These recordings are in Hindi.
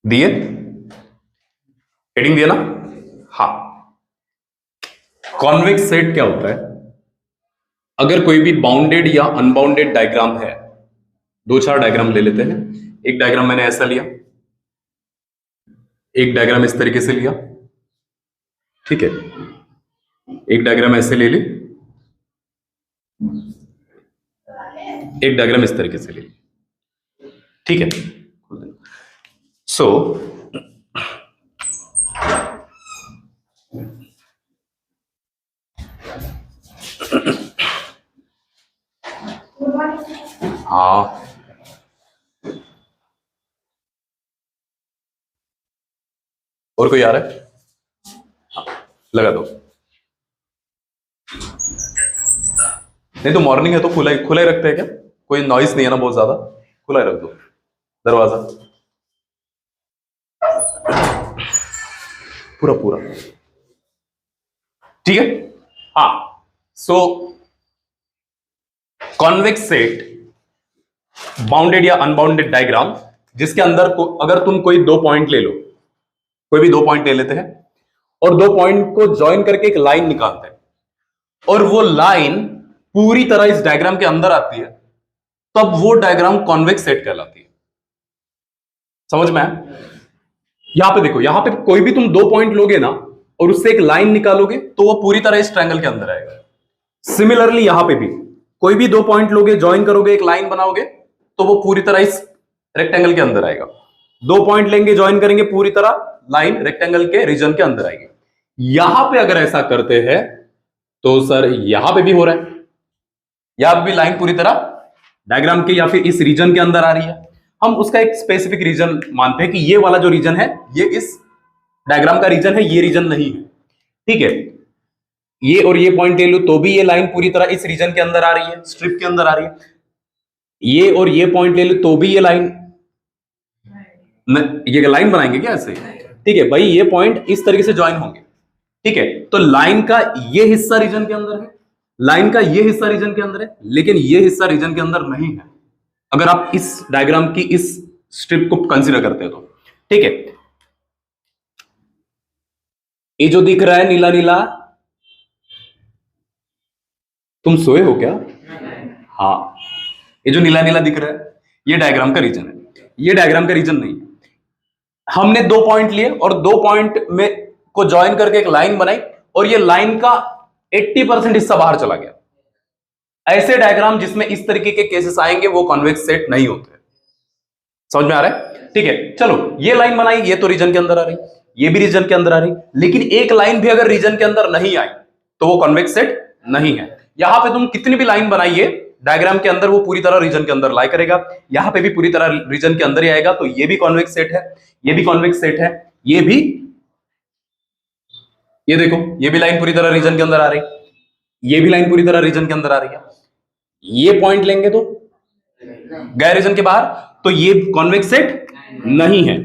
दिए, हेडिंग दिया ना। हाँ, कॉन्वेक्स सेट क्या होता है? अगर कोई भी बाउंडेड या अनबाउंडेड डायग्राम है, दो चार डायग्राम ले लेते हैं। एक डायग्राम मैंने ऐसा लिया, एक डायग्राम इस तरीके से लिया, ठीक है, एक डायग्राम ऐसे ले ली, एक डायग्राम इस तरीके से ले ली, ठीक है। सो हाँ, और कोई आ रहा है? हाँ, लगा दो। नहीं तो मॉर्निंग है तो खुला ही रखते हैं क्या? कोई नॉइस नहीं है ना बहुत ज्यादा? खुला ही रख दो दरवाजा पूरा पूरा, ठीक है। हाँ, सो कॉन्वेक्स सेट, बाउंडेड या अनबाउंडेड डायग्राम, जिसके अंदर अगर तुम कोई दो पॉइंट ले लो, कोई भी दो पॉइंट ले लेते हैं और दो पॉइंट को ज्वाइन करके एक लाइन निकालते हैं और वो लाइन पूरी तरह इस डायग्राम के अंदर आती है, तब वो डायग्राम कॉन्वेक्स सेट कहलाती है। समझ में आया? यहां पे देखो, यहां पे कोई भी तुम दो पॉइंट लोगे ना और उससे एक लाइन निकालोगे तो वो पूरी तरह इस ट्रायंगल के अंदर आएगा। सिमिलरली यहां पे भी कोई भी दो पॉइंट लोगे, ज्वाइन करोगे, एक लाइन बनाओगे तो वो पूरी तरह इस रेक्टेंगल के अंदर आएगा। दो पॉइंट लेंगे, ज्वाइन करेंगे, पूरी तरह लाइन रेक्टेंगल के रीजन के अंदर आएगी। यहां पे अगर ऐसा करते हैं तो सर यहां पे भी हो रहा है, यहां पे भी लाइन पूरी तरह डायग्राम के या फिर इस रीजन के अंदर आ रही है। हम उसका एक स्पेसिफिक रीजन मानते हैं कि ये वाला जो रीजन है ये इस डायग्राम का रीजन है, ये रीजन नहीं है, ठीक है। ये और ये पॉइंट ले लो तो भी ये लाइन पूरी तरह इस रीजन के अंदर आ रही है, स्ट्रिप के अंदर आ रही है। ये और ये पॉइंट ले लो तो भी ये लाइन, ये लाइन बनाएंगे क्या ऐसे? ठीक है भाई, ये पॉइंट इस तरीके से ज्वाइन होंगे, ठीक है। तो लाइन का ये हिस्सा रीजन के अंदर है, लाइन का ये हिस्सा रीजन के अंदर है, लेकिन ये हिस्सा रीजन के अंदर नहीं है अगर आप इस डायग्राम की इस स्ट्रिप को कंसीडर करते हो तो, ठीक है। ये जो दिख रहा है नीला नीला, तुम सोए हो क्या? हाँ, ये जो नीला नीला दिख रहा है ये डायग्राम का रीजन है, ये डायग्राम का रीजन नहीं है। हमने दो पॉइंट लिए और दो पॉइंट में को ज्वाइन करके एक लाइन बनाई और ये लाइन का 80% हिस्सा बाहर चला गया। ऐसे डायग्राम जिसमें इस तरीके के केसेस आएंगे वो कॉन्वेक्स सेट नहीं होते। समझ में आ रहा है? ठीक है, चलो ये लाइन बनाई, ये तो रीजन के अंदर आ रही, ये भी रीजन के अंदर आ रही, लेकिन एक लाइन भी अगर रीजन के अंदर नहीं आई तो वो कॉन्वेक्स सेट नहीं है। यहां पे तुम कितनी भी लाइन बनाइए डायग्राम के अंदर वो पूरी तरह रीजन के अंदर लाई करेगा, यहां पे भी पूरी तरह रीजन के अंदर ही आएगा, तो ये भी कॉन्वेक्स सेट है, ये भी कॉन्वेक्स सेट है, ये भी, ये देखो ये भी लाइन पूरी तरह रीजन के अंदर आ रही, ये भी लाइन पूरी तरह रीजन के अंदर आ रही है। ये पॉइंट लेंगे तो गए रीजन के बाहर, तो ये कॉन्वेक्स सेट नहीं है।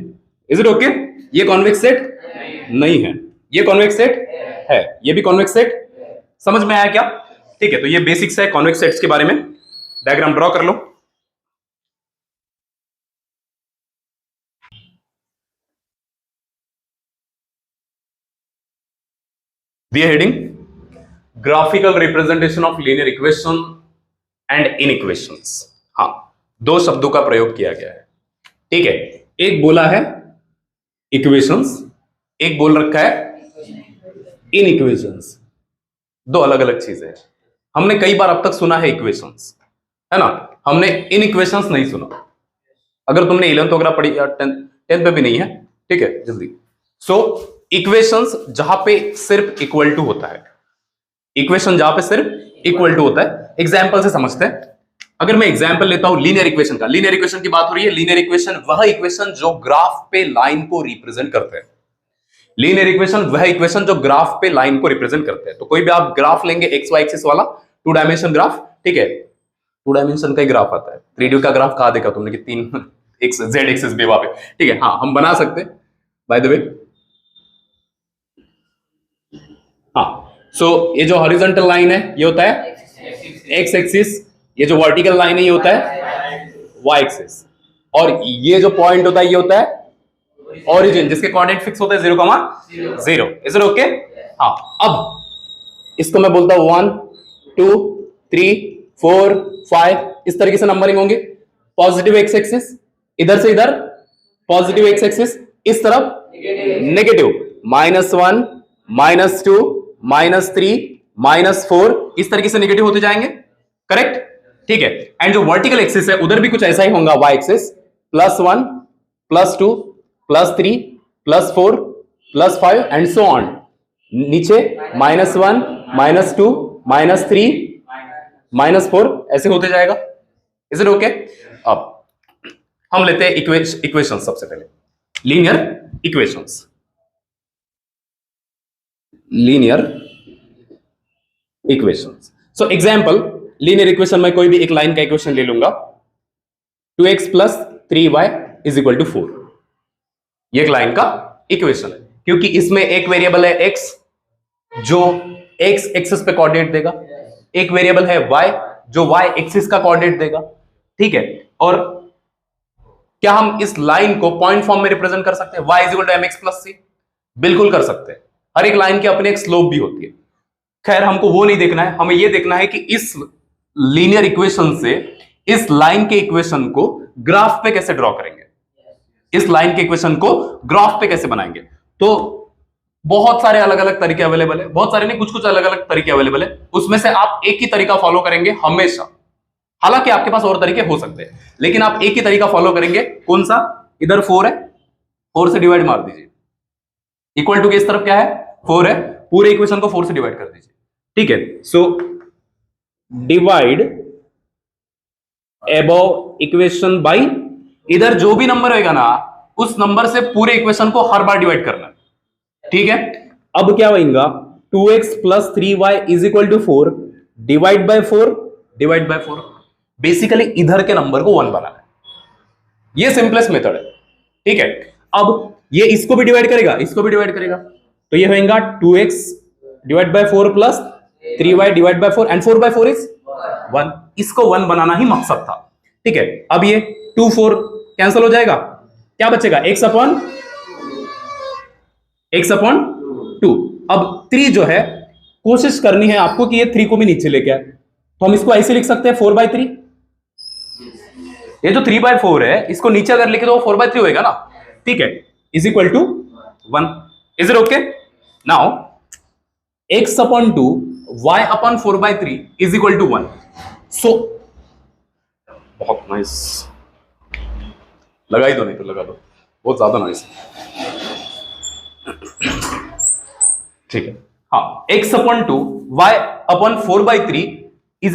Is it okay? ये कॉन्वेक्स सेट नहीं है, ये कॉन्वेक्स सेट है, ये भी कॉन्वेक्स सेट। समझ में आया क्या? ठीक है, तो ये बेसिक्स है कॉन्वेक्स सेट्स के बारे में। डायग्राम ड्रॉ कर लो। दिए heading, graphical representation of linear equation and inequations. हाँ, दो शब्दों का प्रयोग किया गया है, ठीक है। एक बोला है इक्वेशंस, एक बोल रखा है इनइक्वेशंस। दो अलग अलग चीजें हैं। हमने कई बार अब तक सुना है इक्वेशंस, है ना, हमने इनइक्वेशंस नहीं सुना। अगर तुमने 11th वगैरह पढ़ी या 10th पे भी नहीं है, ठीक है, जल्दी। सो इक्वेशंस जहां पे सिर्फ इक्वल टू होता है, इक्वेशन जहां पे सिर्फ इक्वल टू होता है। एग्जांपल से समझते हैं। अगर मैं एग्जांपल लेता हूं लीनियर इक्वेशन का, लीनियर इक्वेशन की बात हो रही है। लीनियर इक्वेशन वह इक्वेशन जो ग्राफ पे लाइन को रिप्रेजेंट करते हैं। लीनियर इक्वेशन वह इक्वेशन जो ग्राफ पे लाइन को रिप्रेजेंट करते हैं। तो कोई भी आप ग्राफ लेंगे एक्स वाई एक्सिस वाला, टू डायमेंशन ग्राफ, ठीक है, टू डायमेंशन का ही ग्राफ आता है। 3D का ग्राफ कहा देखा तुमने कि 3 एक्स जेड एक्सिस भी वहां पे, ठीक है। हाँ, हम बना सकते हैं बाय द वे। हाँ, सो ये जो हॉरिजॉन्टल लाइन है ये होता है एक्स एक्सिस, ये जो वर्टिकल लाइन है ये होता है वाई एक्सिस, और ये जो पॉइंट होता है ये होता है ओरिजिन जिसके कोऑर्डिनेट फिक्स होते हैं 0,0। Is it okay? हाँ, अब इसको मैं बोलता हूं 1 2 3 4 5, इस तरीके से नंबरिंग होंगे। पॉजिटिव एक्स एक्सिस, इधर से इधर पॉजिटिव एक्स एक्सिस, इस तरफ नेगेटिव, -1 -2 -3 -4, इस तरीके से नेगेटिव होते जाएंगे। करेक्ट? ठीक है। एंड जो वर्टिकल एक्सिस है उधर भी कुछ ऐसा ही होगा, y axis, +1 +2 +3 +4 +5 and so on. नीचे -1 -2 -3 -4 ऐसे होते जाएगा। Is it okay? अब हम लेते हैं इक्वेशन। सबसे पहले linear equations. So example, linear equation में कोई भी एक लाइन का इक्वेशन ले लूंगा, 2x + 3y = 4। ये एक लाइन का इक्वेशन है, क्योंकि इसमें एक वेरिएबल है x जो x एक्सिस पे कोऑर्डिनेट देगा, एक वेरिएबल है y जो y एक्सिस का कोऑर्डिनेट देगा। ठीक है? और क्या हम इस लाइन को पॉइंट फॉर्म में रिप्रेजेंट कर सकते हैं, y = mx + c? बिल्कुल कर सकते हैं। हर एक लाइन की अपनी एक स्लोप भी होती है। खैर, हमको वो नहीं देखना है, हमें ये देखना है कि इस लीनियर इक्वेशन से इस लाइन के इक्वेशन को ग्राफ पे कैसे ड्रॉ करेंगे, इस लाइन के इक्वेशन को ग्राफ पे कैसे बनाएंगे। तो बहुत सारे अलग अलग तरीके अवेलेबल है, बहुत सारे नहीं, कुछ कुछ अलग अलग तरीके अवेलेबल है। उसमें से आप एक ही तरीका फॉलो करेंगे हमेशा। हालांकि आपके पास और तरीके हो सकते हैं, लेकिन आप एक ही तरीका फॉलो करेंगे। कौन सा? इधर 4 है, 4 से डिवाइड मार दीजिए। इक्वल टू के इस तरफ क्या है? 4 है, पूरे इक्वेशन को 4 से डिवाइड कर दीजिए। ठीक है? So divide above equation by, इधर जो भी नंबर होगा ना, उस नंबर से पूरे इक्वेशन को हर बार डिवाइड करना है। ठीक है? अब क्या होगा? 2x + 3y = 4 divide by 4। Basically इधर के नंबर को 1 बनाना है। ये सिंपलेस्ट मेथड है। ठीक है? अब ये इसको भी डिवाइड करेगा, इसको भी डिवाइड करेगा, तो ये होगा 2x / 4 + 3y / 4 एंड 4/4 इज 1। इसको 1 बनाना ही मकसद था। ठीक है? अब ये 2 4 कैंसिल हो जाएगा, क्या बचेगा? x/2। अब 3 जो है, कोशिश करनी है आपको कि ये 3 को भी नीचे लेके आए, तो हम इसको ऐसे लिख सकते हैं 4/3। ये जो 3/4 है, इसको नीचे अगर लिखे तो 4/3 होएगा ना। ठीक है? = 1। Is it okay? Now x/2 y/4/3 = 1। सो बहुत नाइस, लगा ही दो, नहीं तो लगा दो, बहुत ज्यादा नाइस। ठीक है? हाँ, x/2 y/4/3 =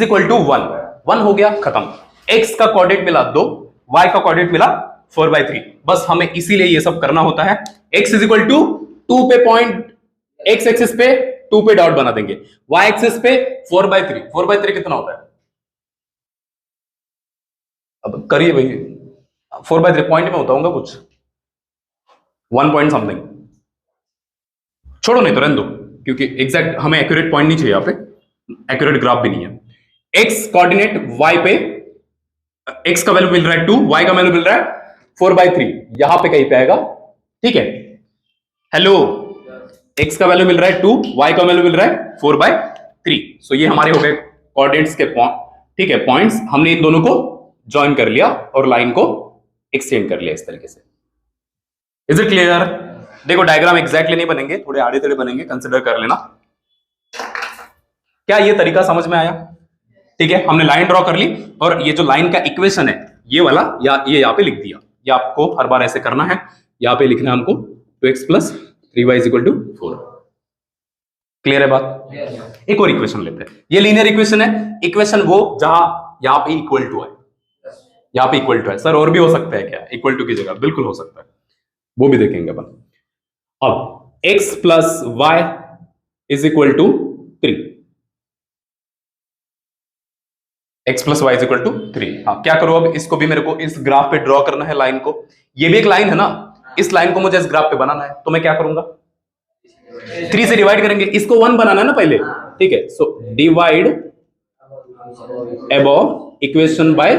1 हो गया, खत्म। x का कोऑर्डिनेट मिला 2, y का कोऑर्डिनेट मिला 4/3। बस हमें इसीलिए ये सब करना होता है। x = 2 पे पॉइंट, x एक्सिस पे 2 पे डॉट बना देंगे, y एक्सिस पे 4/3। 4/3 कितना होता है? अब करिए भाई, 4/3 पॉइंट में होता होगा कुछ 1 पॉइंट समथिंग। छोड़ो, नहीं तो रहने दो, क्योंकि एग्जैक्ट हमें एक्यूरेट पॉइंट नहीं चाहिए, यहाँ पे एक्यूरेट ग्राफ भी नहीं है। x कोऑर्डिनेट y पे, x का वैल्यू मिल रहा है 2, y का वैल्यू मिल रहा है 4/3, यहां पे कहीं पे आएगा। ठीक है? हेलो, x का वैल्यू मिल रहा है 2, y का वैल्यू मिल रहा है 4/3। सो ये हमारे हो गए कोऑर्डिनेट्स के ठीक है, पॉइंट्स। हमने इन दोनों को ज्वाइन कर लिया और लाइन को एक्सटेंड कर लिया इस तरीके से। Is it clear? देखो, डायग्राम एग्जैक्टली नहीं बनेंगे, थोड़े आड़े टेढ़े बनेंगे, कंसिडर कर लेना। क्या ये तरीका समझ में आया? ठीक है? हमने लाइन ड्रॉ कर ली, और ये जो लाइन का इक्वेशन है, ये वाला ये यहाँ पे लिख दिया। ये आपको हर बार ऐसे करना है, यहाँ पे लिखना है हमको 2x + 3y = 4। क्लियर है बात? एक और इक्वेशन लेते हैं। ये लीनियर इक्वेशन है। इक्वेशन वो जहां यहाँ पे इक्वल टू है, यहाँ पे इक्वल टू है। सर और भी हो सकता है क्या इक्वल टू की जगह? बिल्कुल हो सकता है, वो भी देखेंगे अपन। अब x + y = 3, x + y = 3। हाँ, क्या करो? अब इसको भी मेरे को इस ग्राफ पे ड्रॉ करना है, लाइन को। ये भी एक लाइन है ना, इस लाइन को मुझे इस ग्राफ पे बनाना है, तो मैं क्या करूंगा? 3 से डिवाइड करेंगे, इसको 1 बनाना है ना पहले। ठीक है? So divide above equation by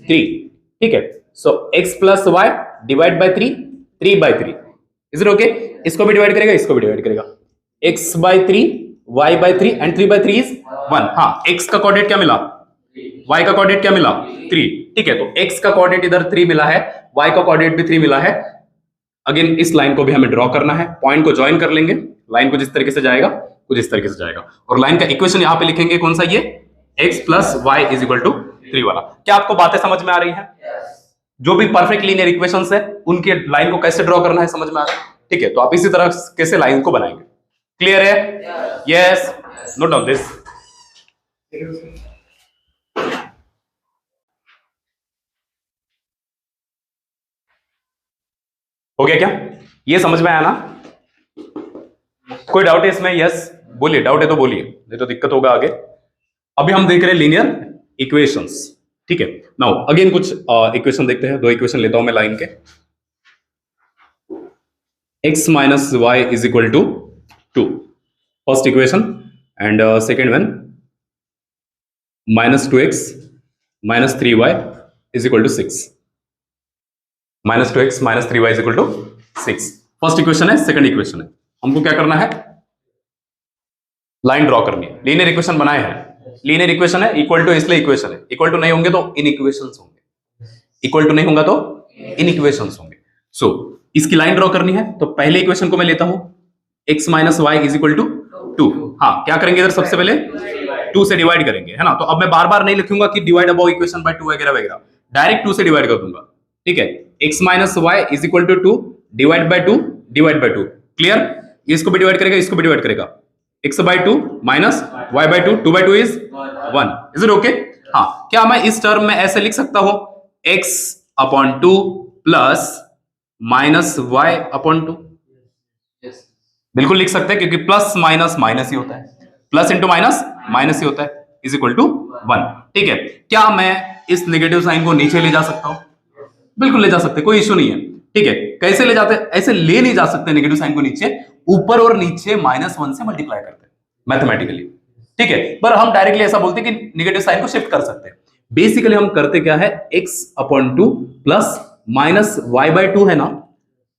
3। ठीक है? सो x + y / 3 3/3। Is it okay? इसको भी डिवाइड करेगा, इसको भी डिवाइड करेगा। x/3, y/3 and 3/3 is 1। हाँ, x का कोऑर्डिनेट क्या मिला, y का कोऑर्डिनेट क्या मिला, 3। ठीक है, तो x का कोऑर्डिनेट इधर 3 मिला है, y का कोऑर्डिनेट भी 3 मिला है। अगेन इस लाइन को भी हमें ड्रॉ करना है, पॉइंट को ज्वाइन कर लेंगे। लाइन को जिस तरीके से जाएगा कुछ इस तरीके से जाएगा, और लाइन का इक्वेशन यहां पे लिखेंगे कौन सा, ये x plus y is equal to 3 वाला। क्या आपको बातें समझ में आ रही है? जो भी परफेक्ट लीनियर इक्वेशंस है उनके लाइन को कैसे ड्रॉ करना है समझ में आ रहा है? ठीक है, तो आप इसी तरह कैसे लाइन को बनाएंगे, क्लियर है? Yes, note down this. हो गया क्या? ये समझ में आया ना? कोई डाउट है इसमें? यस बोलिए, डाउट है तो बोलिए, नहीं तो दिक्कत होगा आगे। अभी हम देख रहे हैं लीनियर इक्वेशंस। ठीक है, नाउ अगेन कुछ इक्वेशन देखते हैं। दो इक्वेशन लेता हूं मैं लाइन के। x minus y is equal to 2, first equation, and second one minus 2x minus 3y is equal to 6। Minus 2x minus 3y is equal to 6 first equation है। सेकंड इक्वेशन है, हमको क्या करना है, लाइन ड्रॉ करनी है। लीनियर इक्वेशन बनाए हैं, लीनियर इक्वेशन है, इक्वल टू इसलिए इक्वेशन है, इक्वल टू नहीं होंगे तो इन इक्वेशंस होंगे, इक्वल टू नहीं होगा तो इन इक्वेशंस होंगे। सो इसकी लाइन ड्रॉ करनी है, तो पहले इक्वेशन को मैं लेता हूं, x minus y is equal to 2। हाँ, क्या करेंगे इधर, सबसे पहले 2 से डिवाइड करेंगे, है ना? तो अब मैं बार बार नहीं लिखूंगा कि डिवाइड अबव इक्वेशन बाय 2 वगैरह वगैरह, डायरेक्ट 2 से डिवाइड कर दूंगा। ठीक है, x minus y is equal to 2 divide by 2 divide by 2, clear? इसको भी डिवाइड करेगा, इसको भी डिवाइड करेगा, x by 2 minus y by 2, 2 by 2 is 1। Is it okay? हाँ, क्या मैं इस टर्म में ऐसे लिख सकता हूं, x upon 2 plus minus y upon 2? बिल्कुल लिख सकते हैं, क्योंकि प्लस माइनस माइनस ही होता है, प्लस इंटू माइनस माइनस ही होता है, इज इक्वल टू 1। ठीक है, क्या मैं इस नेगेटिव साइन को नीचे ले जा सकता हूं? बिल्कुल ले जा सकते, कोई इश्यू नहीं है। ठीक है, कैसे ले जाते? ऐसे ले नहीं जा सकते नेगेटिव साइन को नीचे, ऊपर और नीचे -1 से मल्टीप्लाई करते हैं मैथमेटिकली। ठीक है, पर हम डायरेक्टली ऐसा बोलते हैं कि नेगेटिव साइन को शिफ्ट कर सकते हैं। बेसिकली हम करते क्या है, x upon 2 plus minus y by 2 है ना,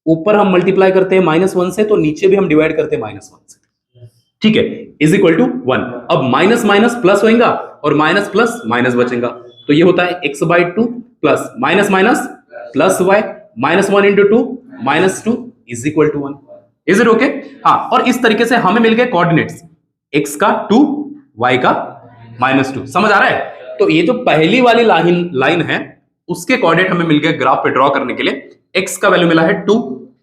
ऊपर हम मल्टीप्लाई करते हैं -1 से, तो नीचे भी हम डिवाइड करते हैं -1 से। ठीक है, इज इक्वल टू 1। अब माइनस माइनस प्लस होगा और माइनस प्लस माइनस बचेगा, तो ये होता है x by 2 plus minus minus plus y, -1 into 2 -2 is equal to 1। Is it okay? हाँ, और इस तरीके से हमें मिल गए कोऑर्डिनेट्स, x का 2, y का -2। समझ आ रहा है? तो ये जो पहली वाली लाइन है उसके कोऑर्डिनेट हमें मिल गए ग्राफ पे ड्रॉ करने के लिए। x का वैल्यू मिला है 2,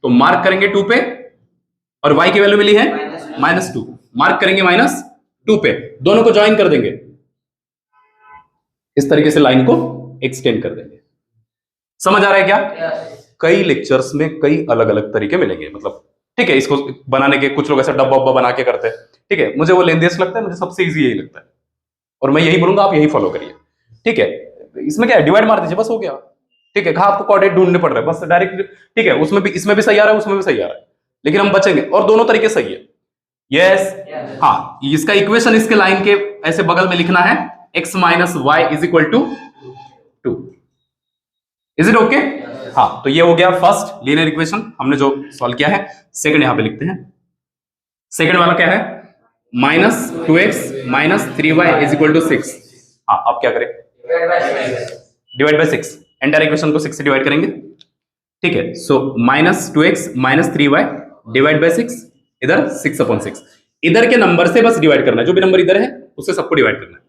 तो मार्क करेंगे 2 पे, और y की वैल्यू मिली है -2, मार्क करेंगे -2 पे, दोनों को ज्वाइन कर देंगे, इस तरीके से लाइन को एक्सटेंड कर देंगे। समझ आ रहा है क्या? कई लेक्चर्स में कई अलग अलग तरीके मिलेंगे, मतलब ठीक है, इसको बनाने के कुछ लोग ऐसा डब्बा उब्बा बना के करते हैं। ठीक है, मुझे वो लेंदियस लगता है, मुझे सबसे इजी यही लगता है, और मैं यही बोलूंगा आप यही फॉलो करिए। ठीक है, इसमें क्या है, डिवाइड मार दीजिए, बस हो गया। ठीक है, कहा आपको कोऑर्डिनेट ढूंढने पड़ रहे हैं, बस डायरेक्ट। ठीक है, उसमें भी, इसमें भी सही आ रहा है, उसमें भी सही आ रहा है, लेकिन हम बचेंगे, और दोनों तरीके सही है। यस, हाँ, इसका इक्वेशन इसके लाइन के ऐसे बगल में लिखना है, x minus y is equal to 2। Is it okay? हाँ, तो ये हो गया फर्स्ट लीनियर इक्वेशन हमने जो सॉल्व किया है। सेकंड यहां पे लिखते हैं, सेकंड वाला क्या है, -2x minus 3y is equal to 6। हाँ, अब क्या करें, डिवाइड बाय 6, एंटायर इक्वेशन को 6 से डिवाइड करेंगे। ठीक है, सो -2x minus 3y divide by 6, इधर 6/6, इधर के नंबर से बस डिवाइड करना है, जो भी नंबर इधर है उससे सबको डिवाइड करना है।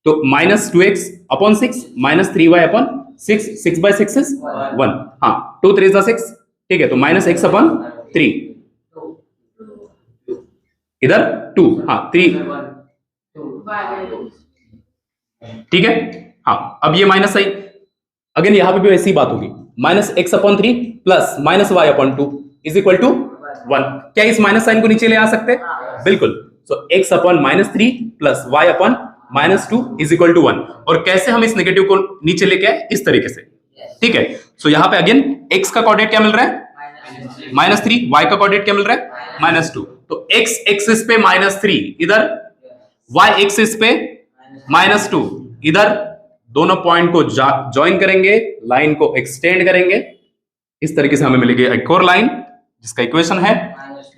तो -2x upon 6 minus 3y upon 6, 6/6 is 1। हाँ, 2 3 is 6। ठीक है, तो -x/3, इधर 2, हाँ 3। ठीक है, हाँ, अब ये माइनस सही, अगेन यहां पे भी वैसी बात होगी, -x/3 plus -y/2 is equal to 1। क्या इस माइनस साइन को नीचे ले आ सकते हैं? बिल्कुल। So x/-3 plus y/-2 is equal to 1। और कैसे हम इस नेगेटिव को नीचे लेके आए, इस तरीके से। ठीक है, सो यहां पे अगेन x का कोऑर्डिनेट क्या मिल रहा है, -3, y का कोऑर्डिनेट क्या मिल रहा है, -2। तो x एक्सिस पे -3 इधर, y एक्सिस पे -2 इधर, दोनों पॉइंट को ज्वाइन करेंगे, लाइन को एक्सटेंड करेंगे, इस तरीके से हमें मिलेगी एक और लाइन जिसका इक्वेशन है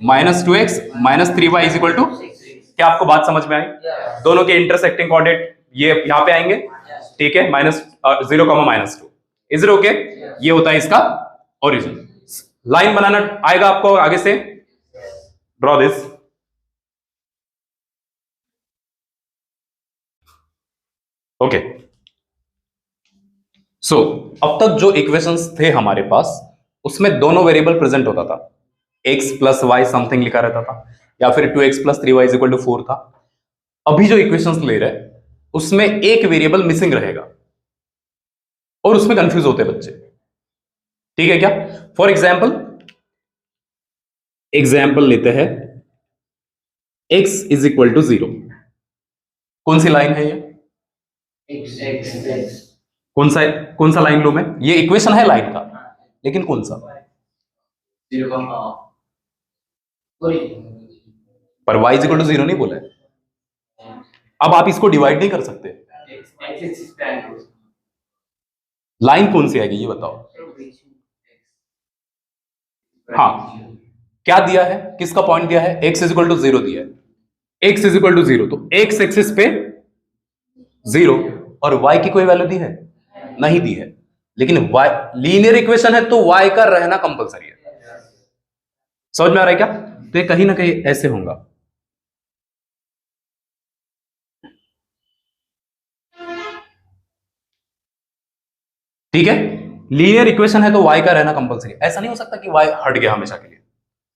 -2x - 3y is equal to, क्या आपको बात समझ में आई? दोनों के इंटरसेक्टिंग कोऑर्डिनेट ये यहां पे आएंगे, ठीक है, -0, -2 इज इट ओके? ये होता है इसका ओरिजिन। लाइन बनाना आएगा आपको आगे से, ड्रॉ दिस। ओके, सो अब तक जो इक्वेशंस थे हमारे पास उसमें दोनों वेरिएबल प्रेजेंट होता था, x प्लस वाई समथिंग लिखा रहता था, या फिर 2x + 3y is equal to 4 था। अभी जो इक्वेशंस ले रहे हैं उसमें एक वेरिएबल मिसिंग रहेगा और उसमें कंफ्यूज होते हैं बच्चे, ठीक है क्या? फॉर एग्जाम्पल लेते हैं, x इज इक्वल टू 0। कौन सी लाइन है ये? x कौन सा लाइन लो मैं? ये इक्वेशन है लाइन का, लेकिन कौन सा? 0, पर y इज इक्वल टू 0 नहीं बोला है। अब आप इसको डिवाइड नहीं कर सकते। लाइन कौन सी आएगी ये बताओ? हाँ, क्या दिया है, किसका पॉइंट दिया है? x इज इक्वल टू 0 दिया है, x इज इक्वल टू 0, तो x एक्सिस पे 0 और y की कोई वैल्यू दी है? नहीं दी है, लेकिन y लीनियर इक्वेशन है तो y का रहना कंपलसरी है। समझ में आ रहा है क्या? तो ये कहीं ना कहीं ऐसे होगा, ठीक है? लीनियर इक्वेशन है तो y का रहना कंपलसरी। ऐसा नहीं हो सकता कि y हट गया हमेशा के लिए,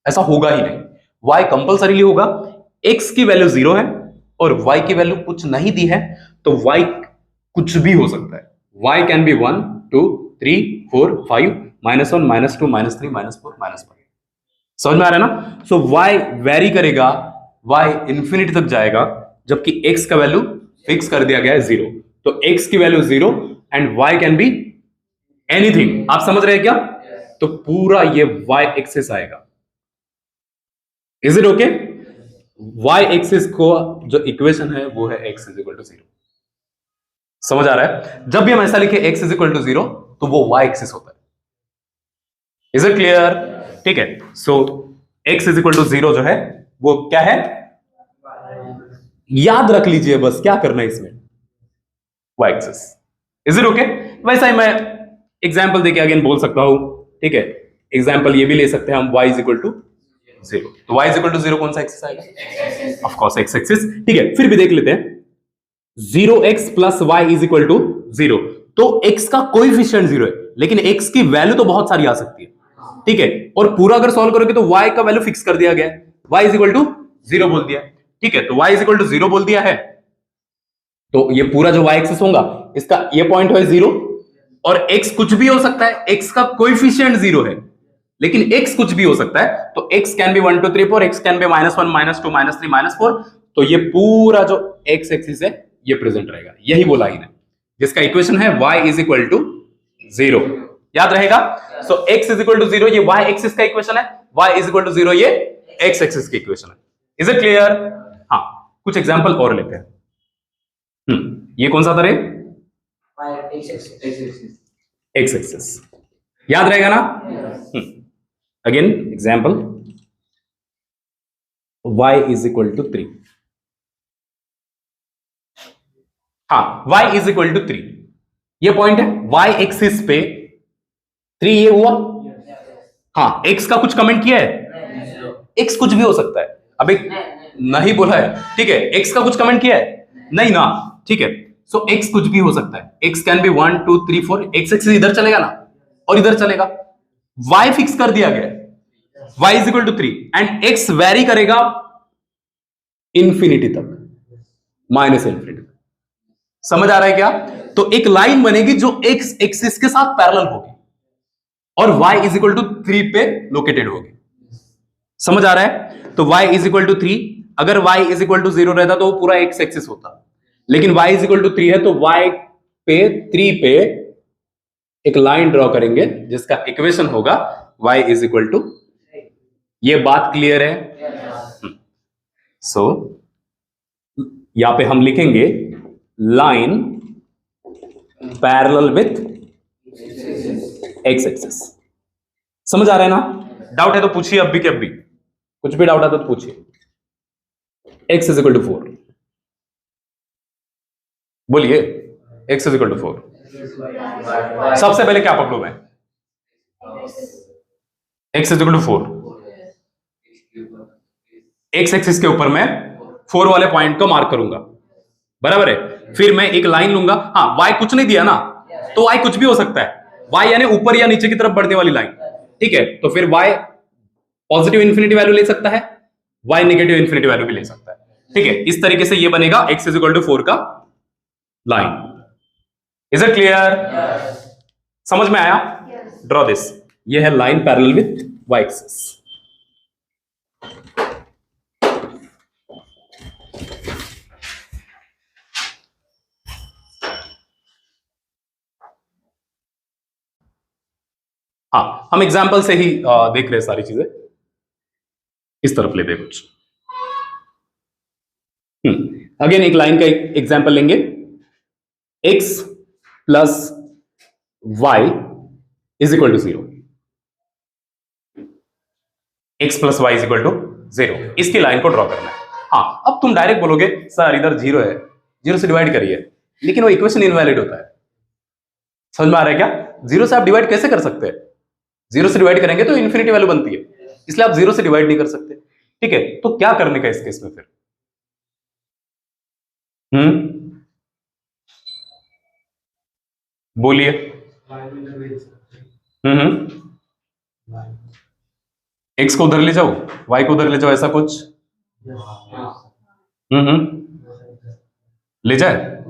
ऐसा होगा ही नहीं। y कंपलसरीली होगा। x की वैल्यू 0 है और y की वैल्यू कुछ नहीं दी है, तो y कुछ भी हो सकता है। y can be 1 2 3 4 5 -1 -2 -3 -4 -5। समझ में आ रहा है ना? सो y वेरी करेगा, y इंफिनिटी तक जाएगा, जबकि x का वैल्यू फिक्स कर दिया गया है 0। तो x की value 0 and y can be anything. आप समझ रहे हैं क्या? तो पूरा ये y एक्सिस आएगा। Is it okay? y axis को जो इक्वेशन है वो है x इज इक्वल टू 0। समझ आ रहा है? जब भी हम ऐसा लिखे x इज इक्वल टू 0 तो वो y एक्सिस होता है। Is it clear? ठीक है, सो x इज इक्वल टू 0 जो है वो क्या है? याद रख लीजिए बस, क्या करना है इसमें, y axis. Is it okay? वैसा ही मैं एग्जाम्पल देके अगेन बोल सकता हूं, ठीक है? एग्जाम्पल ये भी ले सकते हैं हम, y इज इक्वल टू 0। तो y इज इक्वल टू 0 कौन सा एक्सिस आएगा? Of course x axis. ठीक है, फिर भी देख लेते हैं, 0x plus y is equal to 0। तो x का कोएफिशिएंट 0 है, लेकिन x की वैल्यू तो बहुत सारी आ सकती है, ठीक है? और पूरा अगर सॉल्व करोगे तो y का वैल्यू फिक्स कर दिया गया है, y इज इक्वल टू 0 बोल दिया, ठीक है? तो y इज इक्वल टू 0 बोल दिया है, तो ये पूरा जो y एक्सिस होगा इसका ये पॉइंट है 0, और x कुछ भी हो सकता है, x का कोएफिशिएंट 0 है, लेकिन x कुछ भी हो सकता है, तो x can be 1 2 3 4, x can be -1 -2 -3 -4। तो ये पूरा जो x एक्सिस है ये प्रेजेंट रहेगा, यही वो लाइन है जिसका इक्वेशन है y इज इक्वल टू 0। याद रहेगा? सो x इज इक्वल टू 0 ये y एक्सिस का इक्वेशन है, y इज इक्वल टू 0 ये x एक्सिस की इक्वेशन है। Is it clear? हाँ, कुछ एग्जांपल और लेते हैं। ये कौन सा था रे? x axis. याद रहेगा ना? Again example, y is equal to 3। हाँ, y इज इक्वल टू 3 ये पॉइंट है, y एक्सिस पे 3 ये हुआ। हाँ, x का कुछ कमेंट किया है? x कुछ भी हो सकता है, अबे नहीं बोला है, ठीक है? x का कुछ कमेंट किया है? नहीं ना, ठीक है? सो x कुछ भी हो सकता है, x can be 1 2 3 4, x axis इधर चलेगा ना और इधर चलेगा, y फिक्स कर दिया गया है, y is equal to 3 and x vary करेगा इंफिनिटी तक, माइनस इंफिनिटी तक। समझ आ रहा है क्या? तो एक लाइन बनेगी जो x एक्सिस के साथ पैरेलल होगी और y इज इक्वल टू 3 पे लोकेटेड होगी। समझ आ रहा है? तो y इज इक्वल टू 3, अगर y इज इक्वल टू 0 रहता तो वो पूरा x एक्सिस होता, लेकिन y इज इक्वल टू 3 है, तो y पे 3 पे एक लाइन ड्रॉ करेंगे जिसका इक्वेशन होगा y इज इक्वल टू, ये बात क्लियर है? सो यहां पे हम लिखेंगे line parallel with x axis. समझ आ रहा है ना? डाउट है तो पूछिए अब भी कि अब भी कुछ भी डाउट आता तो पूछिए। x इज इक्वल टू 4, बोलिए x इज इक्वल टू 4। सबसे पहले क्या पकड़ू मैं? x is equal to 4, x axis के ऊपर मैं 4 वाले पॉइंट को मार्क करूंगा, बराबर है। फिर मैं एक लाइन लूंगा, हाँ y कुछ नहीं दिया ना, तो y कुछ भी हो सकता है, y यानी ऊपर या नीचे की तरफ बढ़ने वाली लाइन, ठीक है। तो फिर y पॉजिटिव इंफिनिटी वैल्यू ले सकता है, y नेगेटिव इंफिनिटी वैल्यू भी ले सकता है, ठीक है। इस तरीके से ये बनेगा x इज इक्वल टू 4 का लाइन। Is it clear? समझ में आया? ड्रॉ दिस, ये है line parallel with y axis. हाँ, हम एग्जाम्पल से ही देख रहे हैं सारी चीजें। इस तरफ लेते हैं कुछ। अगेन एक लाइन का एग्जाम्पल लेंगे, x plus y is equal to 0, x plus y is equal to 0, इसकी लाइन को ड्रॉ करना है। हाँ, अब तुम डायरेक्ट बोलोगे सर इधर 0 है, 0 से डिवाइड करिए, लेकिन वो इक्वेशन इनवैलिड होता है। समझ में आ रहा है क्या? 0 से आप डिवाइड कैसे कर सकते हैं? 0 से डिवाइड करेंगे तो इन्फिनिटी वैल्यू बनती है, इसलिए आप 0 से डिवाइड नहीं कर सकते, ठीक है। तो क्या करने का इस केस में फिर? बोलिए। एक्स को उधर ले जाओ, वाई को उधर ले जाओ, ऐसा कुछ? ले जाए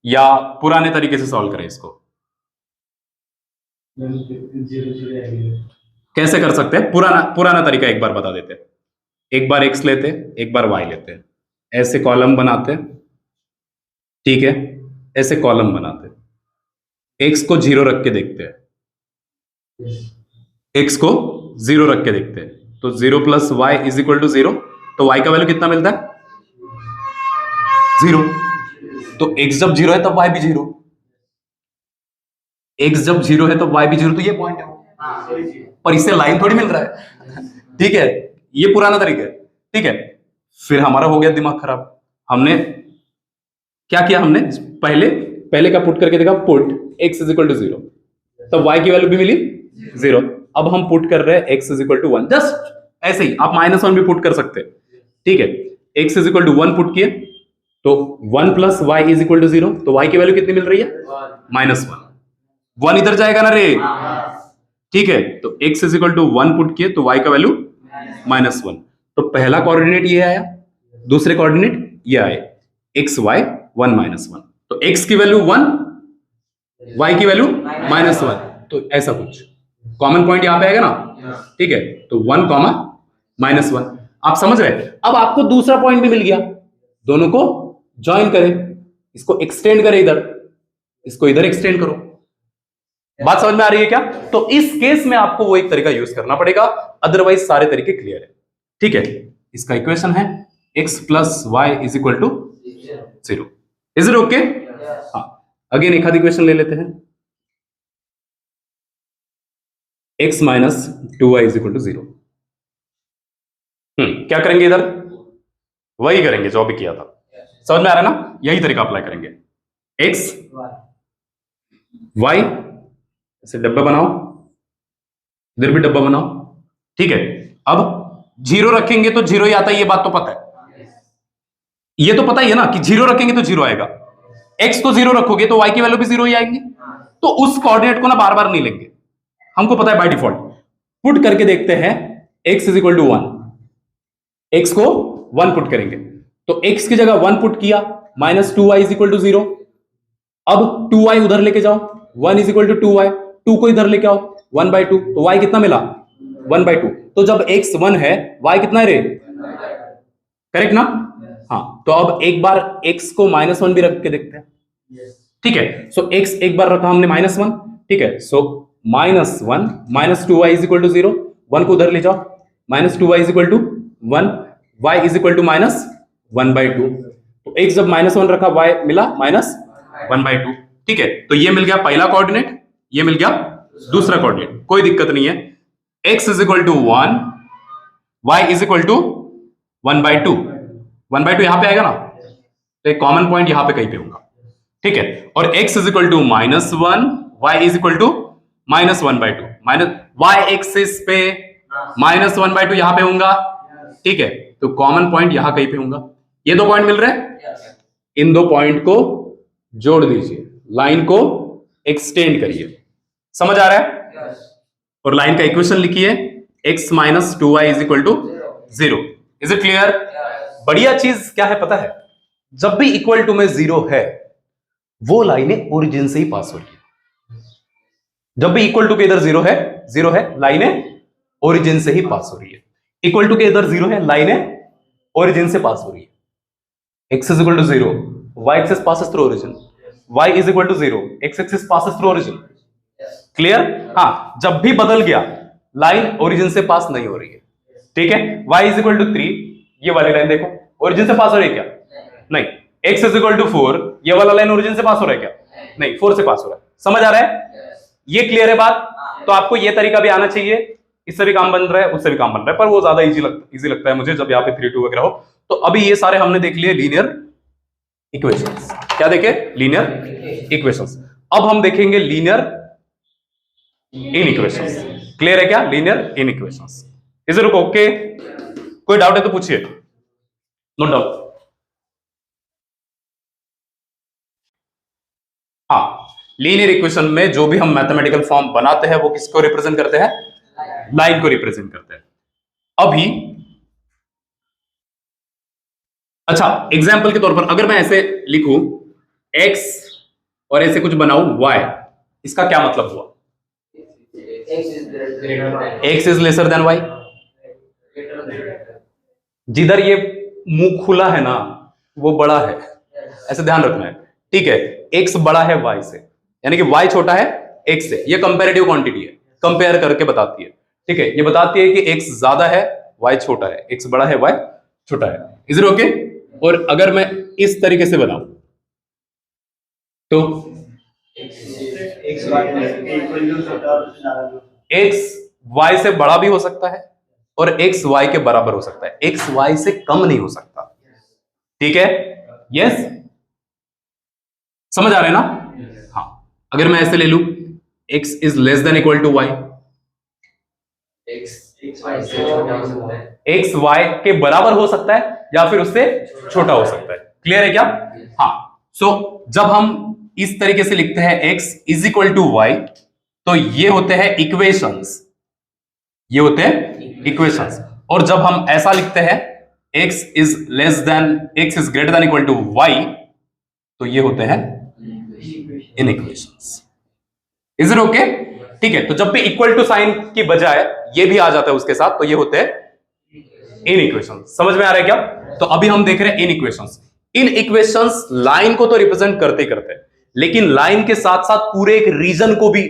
या पुराने तरीके से सॉल्व करें इसको? कैसे कर सकते हैं? पुराना तरीका एक बार बता देते हैं। एक बार x लेते, एक बार y लेते हैं, ऐसे कॉलम बनाते, ठीक है, ऐसे कॉलम बनाते, x को 0 रख के देखते हैं, x को 0 रख के देखते हैं, तो 0 plus y is equal to 0, तो y का वैल्यू कितना मिलता है? 0। तो x जब 0 है तब y भी 0, x जब 0 है तब y भी 0, तो ये पॉइंट है, पर इससे लाइन थोड़ी मिल रहा है, ठीक है। ये पुराना तरीका है, ठीक है। फिर हमारा हो गया दिमाग खराब, हमने क्या किया? हमने पहले का पुट करके देखा, put x is equal to 0, तब y की वैल्यू भी मिली 0। अब हम पुट कर रहे हैं x is equal to 1, just ऐसे ही। आप -1 भी पुट कर सकते हैं, ठीक है। x is equal to 1 put किए तो 1 plus y is equal to 0, तो y की वैल्यू कितनी मिल रही है? -1। 1 इधर जाएगा ना रे, ठीक है। तो x is equal to 1 put किए तो y का वैल्यू -1। तो पहला कोऑर्डिनेट ये आया, दूसरे कोऑर्डिनेट ये आए, x y 1 -1, तो x की वैल्यू 1, y की वैल्यू -1, तो ऐसा कुछ कॉमन पॉइंट यहां पे आएगा ना, ठीक है। तो 1, -1, आप समझ रहे? अब आपको दूसरा पॉइंट भी मिल गया, दोनों को ज्वाइन करें, इसको एक्सटेंड करें इधर, इसको इधर एक्सटेंड करो। बात समझ में आ रही है क्या? तो इस केस में आपको वो एक तरीका यूज करना पड़ेगा, अदरवाइज सारे तरीके क्लियर है, ठीक है। इसका इक्वेशन है x plus y is equal to 0। Is it okay? हाँ, अगेन एक आध इक्वेशन ले लेते हैं, x minus 2y is equal to 0। क्या करेंगे इधर? वही करेंगे जो अभी किया था। समझ में आ रहा है ना? यही तरीका अप्लाई करेंगे, x y, ऐसे डब्बा बनाओ, इधर भी डब्बा बनाओ, ठीक है। अब 0 रखेंगे तो 0 ही आता है, ये बात तो पता है, ये तो पता ही है ना कि 0 रखेंगे तो 0 आएगा। x को 0 रखोगे तो y की वैल्यू भी 0 ही आएंगे, तो उस कोऑर्डिनेट को ना बार बार नहीं लेंगे, हमको पता है बाय डिफॉल्ट। पुट करके देखते हैं, x is equal to 1, x को 1 पुट करेंगे तो x की जगह 1 पुट किया, -2y इज इक्वल टू 0। अब 2y उधर लेके जाओ, 1 इज इक्वल टू 2y, 2 को इधर लेके आओ, 1/2, तो y कितना मिला? 1/2। तो जब x 1 है, y कितना है रे? करेक्ट ना? हाँ, तो अब एक बार x को -1 भी रख के देखते हैं, ठीक है। सो x एक बार रखा हमने -1, ठीक है। सो -1 -2y इज इक्वल टू 0, 1 को उधर ले जाओ, -2y is equal to 1, y is equal to -1/2। तो x जब -1 रखा, y मिला -1/2, ठीक है। तो ये मिल गया पहला कोऑर्डिनेट, ये मिल गया दूसरा कोऑर्डिनेट, कोई दिक्कत नहीं है। x is equal to 1, y is equal to 1/2। 1/2 यहां पे आएगा ना, तो एक कॉमन पॉइंट यहां पे कहीं पे होगा, ठीक है। और x is equal to -1, y is equal to -1/2। Minus y axis पे -1/2 यहां पे होगा, ठीक है। तो कॉमन पॉइंट यहां कहीं पे होगा। ये दो पॉइंट मिल रहे हैं, इन दो पॉइंट को जोड़ दीजिए, लाइन को एक्सटेंड करिए, समझ आ रहा है। और लाइन का इक्वेशन लिखिए, x minus 2y is equal to 0। Is it clear? बढ़िया चीज क्या है पता है, जब भी इक्वल टू में 0 है वो लाइनें ओरिजिन से ही पास हो रही है। जब भी इक्वल टू के इधर 0 है लाइनें ओरिजिन से ही पास हो रही है। इक्वल टू के इधर 0 है, लाइनें ओरिजिन से पास हो रही है। x is equal to 0, y axis passes through origin, y is equal to 0, x axis passes through origin. Clear? हाँ, जब भी बदल गया लाइन ओरिजिन से पास नहीं हो रही है, ठीक है। y इज इक्वल टू 3, ये वाली लाइन देखो ओरिजिन से पास हो रही है क्या? नहीं। x इज इक्वल टू 4, ये वाला लाइन ओरिजिन से पास हो रहा है क्या? नहीं, 4 से पास हो रहा है। समझ आ रहा है? ये क्लियर है बात? तो आपको ये तरीका भी आना चाहिए, इससे भी काम बन रहा है, उससे भी काम बन रहा है, पर वो ज्यादा इजी लगता है मुझे जब यहाँ पे 3-2 वगैरह हो। तो अभी ये सारे हमने देख लिए लीनियर इक्वेशंस। क्या देखे? Linear equations. अब हम देखेंगे लीनियर इनइक्वेशंस। क्लियर है क्या? Linear inequations. Is it okay? कोई डाउट है तो पूछिए, नो डाउट। हाँ, लीनियर इक्वेशन में जो भी हम मैथमेटिकल फॉर्म बनाते हैं वो किसको रिप्रेजेंट करते हैं? लाइन को रिप्रेजेंट करते हैं। अभी अच्छा, एग्जाम्पल के तौर पर अगर मैं ऐसे लिखूं x और ऐसे कुछ बनाऊं y, इसका क्या मतलब हुआ? x is lesser than y। जिधर ये मुंह खुला है ना वो बड़ा है, ऐसे ध्यान रखना है, ठीक है। x बड़ा है y से, यानी कि y छोटा है x से। ये कंपैरेटिव क्वांटिटी है, कंपेयर करके बताती है, ठीक है। ये बताती है कि x ज्यादा है y छोटा है, x बड़ा है y छोटा है। Is it okay? और अगर मैं इस तरीके से बनाऊं तो x y से बड़ा भी हो सकता है और x y के बराबर हो सकता है, x y से कम नहीं हो सकता, ठीक है। यस, समझ आ रहा है ना? हाँ, अगर मैं ऐसे ले लूं x is less than equal to y, x y के बराबर हो सकता है या फिर उससे छोटा हो सकता है। क्लियर है क्या? हाँ। सो जब हम इस तरीके से लिखते हैं x is equal to y, तो ये होते हैं इक्वेशंस, ये होते हैं इक्वेशंस। और जब हम ऐसा लिखते हैं x is less than, x is greater than equal to y, तो ये होते हैं इनइक्वेशंस। Is it okay? ठीक है। तो जब भी इक्वल टू साइन की बजाय ये भी आ जाता है उसके साथ, तो ये होते हैं इनइक्वेशंस। समझ में आ रहा है क्या? तो अभी हम देख रहे हैं इनइक्वेशंस। इनइक्वेशंस लाइन को तो रिप्रेजेंट करते करते हैं, लेकिन लाइन के साथ साथ पूरे एक रीजन को भी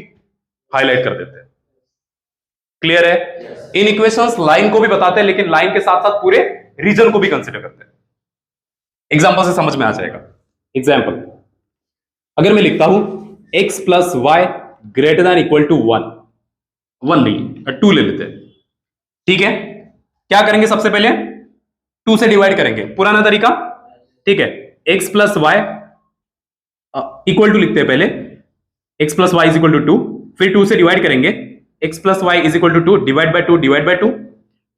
हाईलाइट कर देते हैं। क्लियर है? इनइक्वेशंस लाइन को भी बताते हैं, लेकिन लाइन के साथ साथ पूरे रीजन को भी कंसिडर करते हैं। एग्जांपल से समझ में आ जाएगा। एग्जांपल, अगर मैं लिखता हूं x plus y greater than equal to 1 नहीं 2 ले लेते हैं, ठीक है। क्या करेंगे? सबसे पहले 2 से डिवाइड करेंगे, पुराना तरीका, ठीक है। x plus y equal to लिखते हैं पहले, x plus y is equal to 2, फिर 2 से डिवाइड करेंगे, x plus y is equal to 2 divide by 2 divide by 2,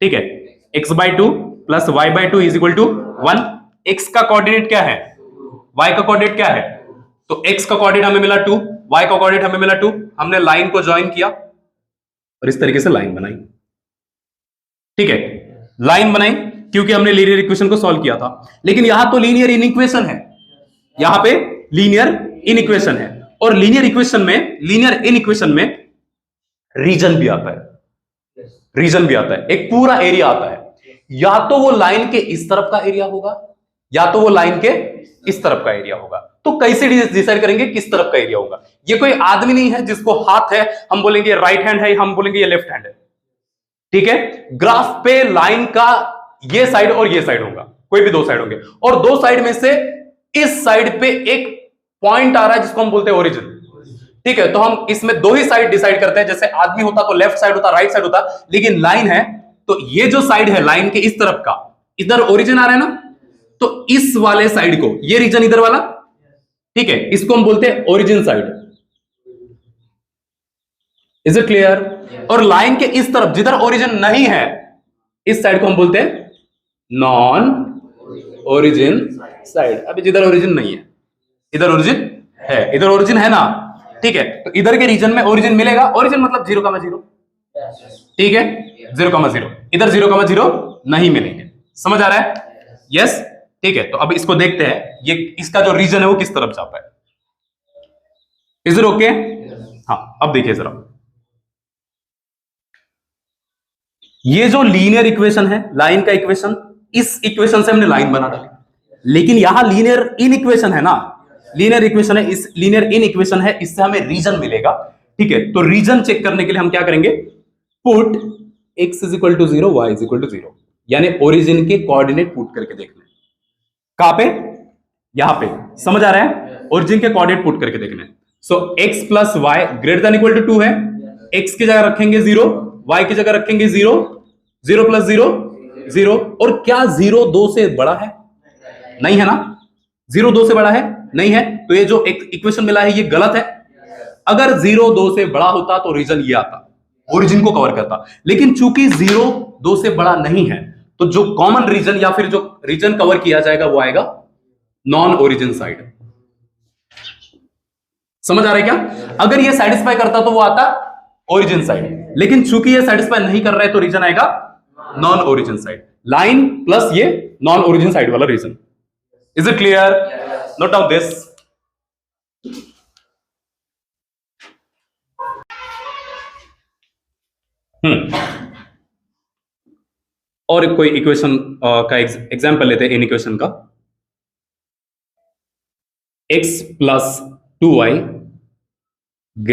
ठीक है। x by 2 plus y by 2 is equal to 1। x का कोऑर्डिनेट क्या है? y का कोऑर्डिनेट क्या है? तो x का कोऑर्डिनेट हमें मिला 2, y का कोऑर्डिनेट हमें मिला 2। हमने लाइन को ज्वाइन किया और इस तरीके से लाइन बनाई, ठीक है। लाइन बनाई क्योंकि हमने लीनियर इक्वेशन को सॉल्व किया था, लेकिन यहां तो लीनियर इनइक्वेशन है, यहां पे लीनियर इनइक्वेशन है। और लीनियर इक्वेशन में, लीनियर इनइक्वेशन में रीजन भी आता है, रीजन भी आता है, एक पूरा एरिया आता है। या तो वो लाइन के इस तरफ का एरिया होगा या तो वो लाइन के इस तरफ का एरिया होगा। तो कैसे डिसाइड करेंगे किस तरफ का एरिया होगा? ये कोई आदमी नहीं है जिसको हाथ है, हम बोलेंगे राइट हैंड है, हम बोलेंगे ये लेफ्ट हैंड है, ठीक है। ग्राफ पे लाइन का ये साइड और ये साइड होगा, कोई भी दो साइड होंगे, और दो साइड में से इस साइड पे एक पॉइंट आ रहा है जिसको हम बोलते हैं ओरिजिन। ठीक है, तो हम इसमें दो ही साइड डिसाइड करते हैं, जैसे आदमी होता तो लेफ्ट साइड होता, राइट साइड होता, लेकिन लाइन है तो ये जो साइड है लाइन के इस तरफ का, इधर ओरिजिन आ रहा है ना, तो इस वाले साइड को, ये रीजन इधर वाला, ठीक है, इसको हम बोलते हैं origin side. Is it clear? और लाइन के इस तरफ जिधर ओरिजिन नहीं है, इस साइड को हम बोलते हैं नॉन ओरिजिन साइड। अभी जिधर ओरिजिन नहीं है, इधर ओरिजिन है, इधर ओरिजिन है ना, ठीक है, तो इधर के रीजन में ओरिजिन मिलेगा, ओरिजिन मतलब 0,0, ठीक है, 0,0, इधर 0,0 नहीं मिलेंगे। समझ आ रहा है? यस, ठीक है, तो अब इसको देखते हैं, ये इसका जो रीजन है वो किस तरफ जाता है। Is it okay? हाँ, अब देखिए जरा, ये जो लीनियर इक्वेशन है, लाइन का इक्वेशन, इस इक्वेशन से हमने लाइन बना डाली, लेकिन यहां लीनियर इन इक्वेशन है ना, लीनियर इक्वेशन है, इस लीनियर इन इक्वेशन है, इससे हमें रीजन मिलेगा। ठीक है, तो रीजन चेक करने के लिए हम क्या करेंगे, पुट x = 0, y = 0, यानी ओरिजिन के कोऑर्डिनेट पुट करके देखना है। कहां पे? यहां पे। समझ आ रहा है? ओरिजिन के कोऑर्डिनेट पुट करके देखना है। सो x + y > 2 है, x की जगह रखेंगे 0, y की जगह रखेंगे 0, 0 + 0 0, और क्या 0 2 से बड़ा है? नहीं है ना, 0 2 से बड़ा है नहीं है, तो ये जो एक इक्वेशन मिला है ये गलत है। अगर 0 2 से बड़ा होता तो रीजन ये आता, ओरिजिन को कवर करता, लेकिन चूंकि 0 2 से बड़ा नहीं है, तो जो कॉमन रीजन या फिर जो रीजन कवर किया जाएगा वो आएगा नॉन ओरिजिन साइड। समझ आ रहा है क्या? अगर ये सेटिस्फाई करता तो वो आता ओरिजिन साइड, लेकिन चूंकि ये सेटिस्फाई नहीं कर रहा है तो रीजन आएगा non origin side. Line plus ये नॉन ओरिजिन साइड वाला region. Is it clear? Note down this. और कोई इक्वेशन का एग्जांपल लेते हैं, इन इक्वेशन का, x + 2y >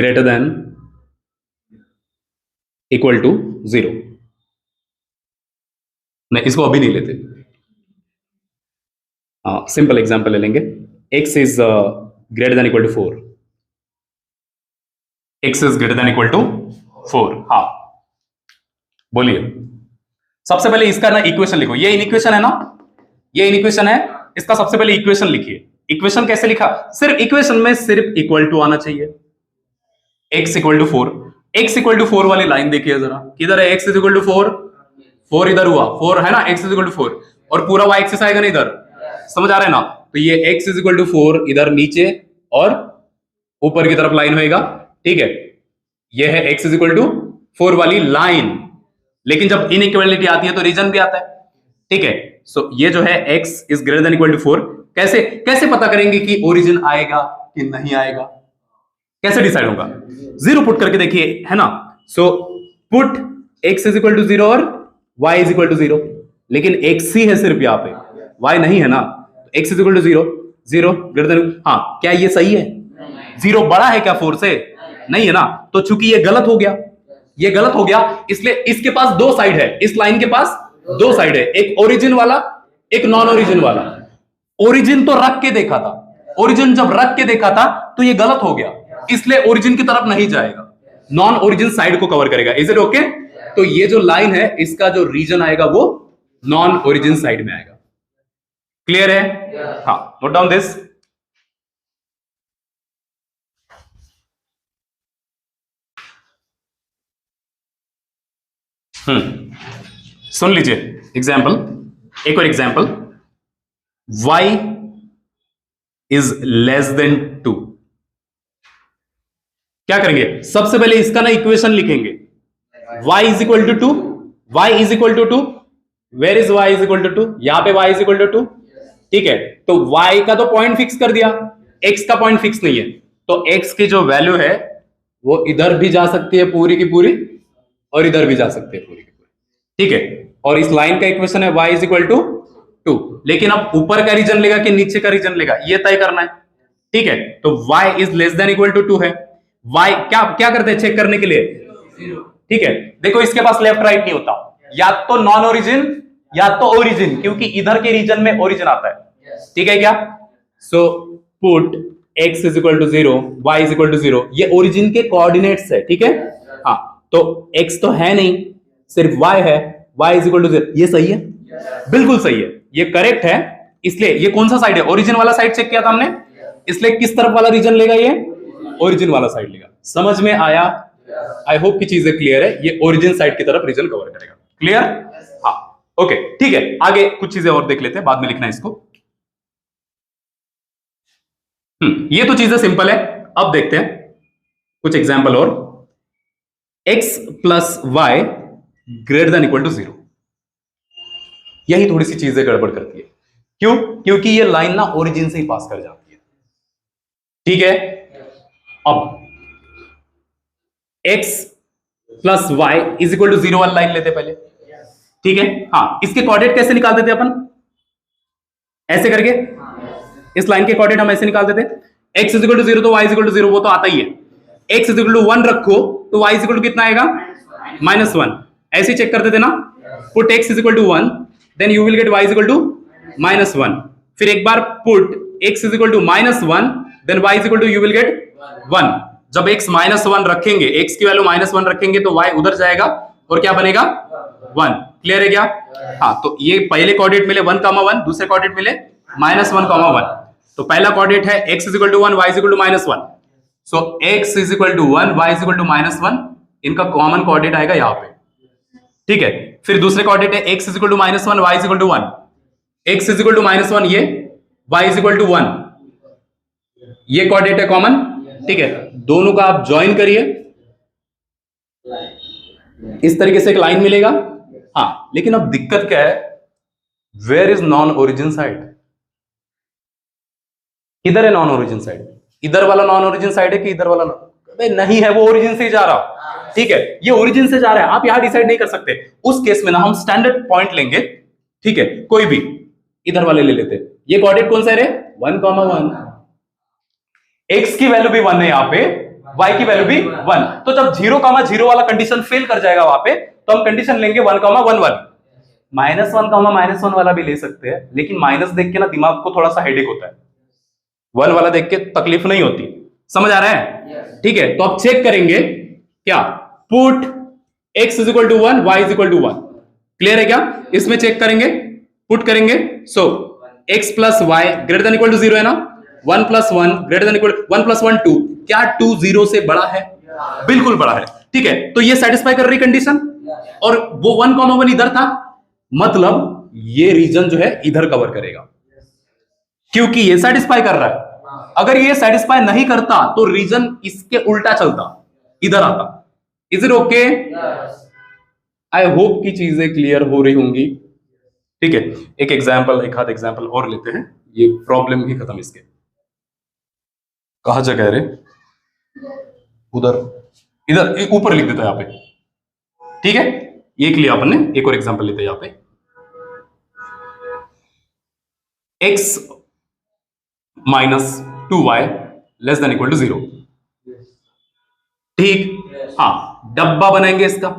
= 0। नहीं, इसको अभी नहीं लेते, सिंपल एग्जांपल ले लेंगे। x > 4, x > 4। हाँ, बोलिए। सबसे पहले इसका ना इक्वेशन लिखो, ये इन इक्वेशन है ना, ये इन इक्वेशन है, इसका सबसे पहले इक्वेशन लिखिए। इक्वेशन कैसे लिखा? सिर्फ इक्वेशन में सिर्फ इक्वल टू आना चाहिए। x = 4, x = 4 वाली लाइन देखिए जरा, किधर है? x = 4, 4 इधर हुआ, 4 है ना, x = 4, और पूरा y एक्सिस आएगा ना इधर। समझ आ रहा है ना? तो ये x = 4 इधर नीचे और ऊपर की तरफ लाइन होएगा, ठीक है, ये है x = 4 वाली लाइन। लेकिन जब इनइक्वालिटी आती है तो रीजन भी आता है, ठीक है। सो ये जो है x > 4, कैसे पता करेंगे कि ओरिजिन आएगा कि नहीं आएगा? कैसे डिसाइड होगा? 0 पुट करके देखिए, है ना। सो पुट x = 0 और y = 0, लेकिन x ही है सिर्फ यहाँ पे, y नहीं है ना। x = 0, 0 > हाँ, क्या ये सही है? 0 बड़ा है क्या 4 से? नहीं है ना, तो चूंकि ये गलत हो गया, ये गलत हो गया, इसलिए इसके पास दो साइड है, इस लाइन के पास दो साइड है, एक ओरिजिन वाला, एक नॉन ओरिजिन वाला। ओरिजिन तो रख के देखा था, ओरिजिन जब रख के देखा था तो ये गलत हो गया, इसलिए ओरिजिन की तरफ नहीं जाएगा, नॉन ओरिजिन साइड को कवर करेगा। Is it okay? तो ये जो लाइन है इसका जो रीजन आएगा वो नॉन ओरिजिन साइड में आएगा। क्लियर है? हाँ, नोट डाउन दिस। सुन लीजिए एग्जाम्पल, एक और एग्जाम्पल, y > 2। क्या करेंगे? सबसे पहले इसका ना इक्वेशन लिखेंगे, y = 2, y = 2, where is y = 2? यहां पे y = 2, ठीक है। तो y का तो पॉइंट फिक्स कर दिया, x का पॉइंट फिक्स नहीं है, तो x की जो वैल्यू है वो इधर भी जा सकती है पूरी की पूरी, और इधर भी जा सकती है पूरी की पूरी, ठीक है। और इस लाइन का इक्वेशन है y = 2, लेकिन अब ऊपर का रीजन लेगा कि नीचे का रीजन लेगा ये तय करना है, ठीक है। तो y > 2 है, y क्या करते हैं चेक करने के लिए? ठीक है, देखो इसके पास लेफ्ट राइट नहीं होता, या तो नॉन ओरिजिन या तो ओरिजिन, क्योंकि इधर के रीजन में ओरिजिन आता है, ठीक है क्या? So put x is equal to 0, y is equal to 0, ये ओरिजिन के कोऑर्डिनेट्स है, ठीक है। हाँ, तो x तो है नहीं, सिर्फ y है, y इज इक्वल टू 0, ये सही है, बिल्कुल सही है, ये करेक्ट है। इसलिए ये कौन सा साइड है, ओरिजिन वाला साइड चेक किया था हमने, इसलिए किस तरफ वाला रीजन लेगा, ये ओरिजिन वाला साइड लेगा। समझ में आया? आई होप की चीजें क्लियर है, ये ओरिजिन साइड की तरफ रीजन कवर करेगा। क्लियर? हाँ, ओके, ठीक है। आगे कुछ चीजें और देख लेते हैं, बाद में लिखना है इसको। ये तो चीजें सिंपल है। अब देखते हैं कुछ एग्जाम्पल और। x plus y greater than equal to 0, यही थोड़ी सी चीजें गड़बड़ करती है। क्यों? क्योंकि ये लाइन ना ओरिजिन से ही पास कर जाती है, ठीक है। अब x plus y is equal to 0 वाली लाइन लेते पहले, ठीक है। हाँ, इसके कोऑर्डिनेट कैसे निकालते थे अपन, ऐसे करके, इस लाइन के कोऑर्डिनेट हम ऐसे निकालते थे, x इज इक्वल टू 0 तो y इज इक्वल टू 0, वो तो आता ही है। x इज इक्वल टू 1 रखो तो y इज इक्वल टू कितना आएगा, -1, ऐसे चेक करते थे ना। Put x is equal to 1 then you will get y is equal to -1, फिर एक बार put x is equal to -1 then y is equal to you will get 1। जब x -1 रखेंगे, x की वैल्यू -1 रखेंगे तो y उधर जाएगा और क्या बनेगा, 1। क्लियर है क्या? हाँ, तो ये पहले कोऑर्डिनेट मिले 1, 1, दूसरे कोऑर्डिनेट मिले -1, 1। तो पहला कोऑर्डिनेट है x is equal to 1, y is equal to -1, so x is equal to 1, y is equal to -1, इनका कॉमन कोऑर्डिनेट आएगा यहां पे, ठीक है। फिर दूसरे कोऑर्डिनेट है x is equal to -1, y is equal to 1, x is equal to -1 ये, y इज इक्वल टू 1, ये कोऑर्डिनेट है कॉमन, ठीक है। दोनों का आप ज्वाइन करिए, इस तरीके से एक लाइन मिलेगा। हाँ, लेकिन अब दिक्कत क्या है, where is non origin side, किधर है नॉन ओरिजिन साइड, इधर वाला नॉन ओरिजिन साइड है कि इधर वाला? नहीं है, वो ओरिजिन से ही जा रहा, ठीक है, ये ओरिजिन से जा रहा है, आप यहां डिसाइड नहीं कर सकते। उस केस में ना हम स्टैंडर्ड पॉइंट लेंगे, ठीक है, कोई भी इधर वाले ले लेते। ये कोऑर्डिनेट कौन सा है रे, 1, 1, x की वैल्यू भी 1 है यहाँ पे, y की वैल्यू भी 1, तो जब 0, 0 वाला कंडीशन फेल कर जाएगा वहां पे, तो हम कंडीशन लेंगे 1, 1 वाली। -1, -1 वाला भी ले सकते हैं, लेकिन माइनस देख के ना दिमाग को थोड़ा सा हेडेक होता है, 1 वाला देख के तकलीफ नहीं होती। समझ आ रहा है? ठीक है, तो आप चेक करेंगे क्या, put x is equal to 1, y is equal to 1। Clear है क्या? इसमें चेक करेंगे, पुट करेंगे, so x plus y greater than equal to 0 है ना, 1 plus 1 greater than equal 1 plus 1 2, क्या 2 0 से बड़ा है? बिल्कुल बड़ा है, ठीक है। तो ये सेटिस्फाई कर रही कंडीशन, और वो 1, 1 इधर था, मतलब ये रीजन जो है इधर कवर करेगा, क्योंकि ये सेटिस्फाई कर रहा है। अगर ये सेटिस्फाई नहीं करता तो रीजन इसके उल्टा चलता, इधर आता। Is it okay? I hope की चीजें क्लियर हो रही होंगी, ठीक है। एक एग्जाम्पल, एक आध एग्जाम्पल और लेते हैं, ये प्रॉब्लम ही खत्म इसके। कहा जगह रे, उधर, इधर ऊपर लिख देता है यहाँ पे, ठीक है। एक लिया अपन ने, एक और एग्जाम्पल लेते हैं यहाँ पे, x minus 2y less than equal to 0, ठीक। हाँ, डब्बा बनाएंगे इसका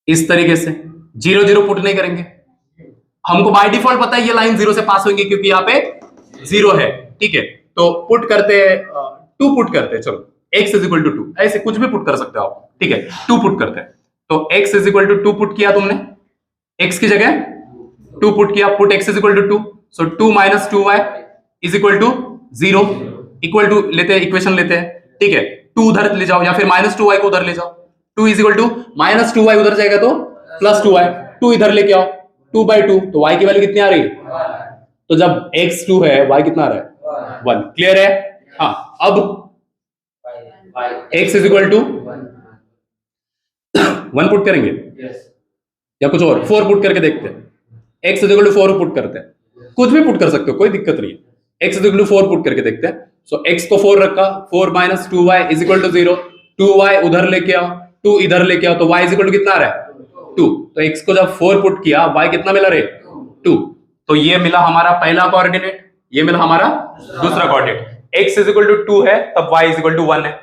इस तरीके से, 0, 0 पुट नहीं करेंगे, हमको बाय डिफॉल्ट पता है ये लाइन 0 से पास होंगी क्योंकि यहाँ पे 0 है, ठीक है। तो पुट करते हैं, 2 पुट करते हैं, चलो x इज इक्वल टू 2, ऐसे कुछ भी पुट कर सकते हो आप, ठीक है। 2 पुट करते हैं, तो x is equal to 2 put किया तुमने, x की जगह 2 पुट किया, put x is equal to 2, so 2 minus 2y is equal to 0, equal to लेते हैं, इक्वेशन लेते हैं, ठीक है। 2 उधर ले जाओ या फिर माइनस 2y को उधर ले जाओ, 2 is equal to minus 2y उधर जाएगा तो प्लस 2y, 2 इधर लेके आओ, 2/2, तो y की वैल्यू कितनी आ रही है? तो जब x 2 है, y कितना आ रहा है? 1। क्लियर है? हाँ, अब x is equal to 1 put करेंगे या कुछ और 4 पुट करके देखते हैं, x is equal to 4 put करते हैं, कुछ भी पुट कर सकते हो, कोई दिक्कत नहीं है। x is equal to 4 put करके देखते हैं, सो x को 4 रखा, 4 minus 2y is equal to 0, 2y उधर लेके आओ, 2 इधर लेके आओ, तो y इज इक्वल टू कितना आ रहा है? 2। तो x को जब 4 पुट किया, y कितना मिला रे? 2। तो ये मिला हमारा पहला कोऑर्डिनेट, ये मिला हमारा दूसरा coordinate. x is equal to 2 है तब y इज इक्वल टू 1 है,